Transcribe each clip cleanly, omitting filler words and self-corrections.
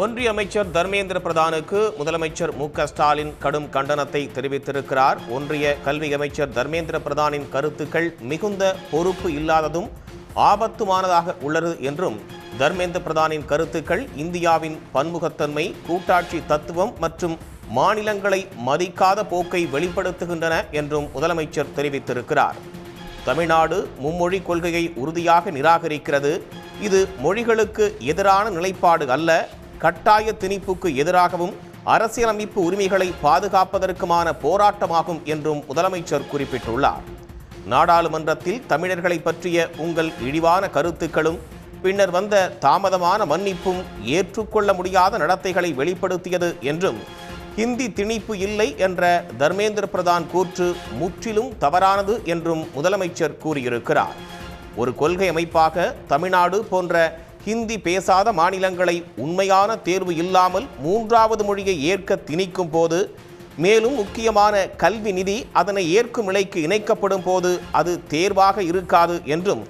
ஒன்றிய அமைச்சர் தர்மேந்திர பிரதானுக்கு முதலமைச்சர் மு.க.ஸ்டாலின் கடும் கண்டனத்தை தெரிவித்திருக்கிறார். ஒன்றிய கல்வி அமைச்சர் தர்மேந்திர பிரதானின் கருத்துக்கள் மிகுந்த பொறுப்பு இல்லாததும் ஆபத்துமானதாக உள்ளது என்றும், தர்மேந்திர பிரதானின் கருத்துக்கள் இந்தியாவின் பன்முகத்தன்மை, கூட்டாட்சி தத்துவம் மற்றும் மாநிலங்களை மதிக்காத போக்கை வெளிப்படுத்துகின்றன என்றும் முதலமைச்சர் தெரிவித்திருக்கிறார். தமிழ்நாடு மும்மொழி கொள்கையை உறுதியாக நிராகரிக்கிறது. இது மொழிகளுக்கு எதிரான நிலைப்பாடு அல்ல, கட்டாய திணிப்புக்கு எதிராகவும் அரசியலமைப்பு உரிமைகளை பாதுகாப்பதற்குமான போராட்டமாகும் என்றும் முதலமைச்சர் குறிப்பிட்டுள்ளார். நாடாளுமன்றத்தில் தமிழர்களை பற்றிய உங்கள் இழிவான கருத்துக்களும் பின்னர் வந்த தாமதமான மன்னிப்பும் ஏற்றுக்கொள்ள முடியாத நடத்தைகளை வெளிப்படுத்தியது என்றும், ஹிந்தி திணிப்பு இல்லை என்ற தர்மேந்திர பிரதான் கூற்று முற்றிலும் தவறானது என்றும் முதலமைச்சர் கூறியிருக்கிறார். ஒரு கொள்கை அமைப்பாக தமிழ்நாடு போன்ற ஹிந்தி பேசாத மாநிலங்களை உண்மையான தேர்வு இல்லாமல் மூன்றாவது மொழியை ஏற்க திணிக்கும் போது, மேலும் முக்கியமான கல்வி நிதி அதனை ஏற்கும் நிலைக்கு இணைக்கப்படும் போது அது தேர்வாக இருக்காது என்றும்,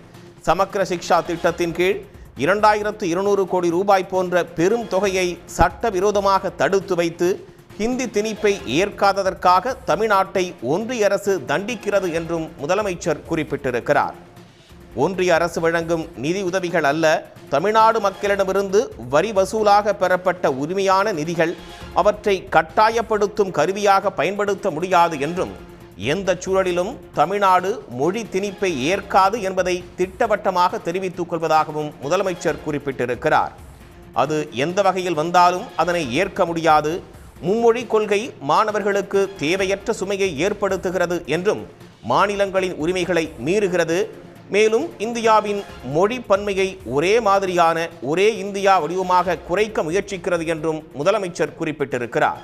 சமக்கிர சிக்ஷா திட்டத்தின் கீழ் 2200 கோடி ரூபாய் போன்ற பெரும் தொகையை சட்டவிரோதமாக தடுத்து வைத்து ஹிந்தி திணிப்பை ஏற்காததற்காக தமிழ்நாட்டை ஒன்றிய அரசு தண்டிக்கிறது என்றும் முதலமைச்சர் குறிப்பிட்டிருக்கிறார். ஒன்றிய அரசு வழங்கும் நிதி உதவிகள் அல்ல, தமிழ்நாடு மக்களிடமிருந்து வரி வசூலாக பெறப்பட்ட உரிமையான நிதிகள், அவற்றை கட்டாயப்படுத்தும் கருவியாக பயன்படுத்த முடியாது என்றும், எந்த சூழலிலும் தமிழ்நாடு மொழி திணிப்பை ஏற்காது என்பதை திட்டவட்டமாக தெரிவித்துக் கொள்வதாகவும் முதலமைச்சர் குறிப்பிட்டிருக்கிறார். அது எந்த வகையில் வந்தாலும் அதனை ஏற்க முடியாது. மும்மொழி கொள்கை மாணவர்களுக்கு தேவையற்ற சுமையை ஏற்படுத்துகிறது என்றும், மாநிலங்களின் உரிமைகளை மீறுகிறது. மேலும் இந்தியாவின் மொழி பன்மையை ஒரே மாதிரியான ஒரே இந்தியா வடிவமாக குறைக்க முயற்சிக்கிறது என்றும் முதலமைச்சர் குறிப்பிட்டிருக்கிறார்.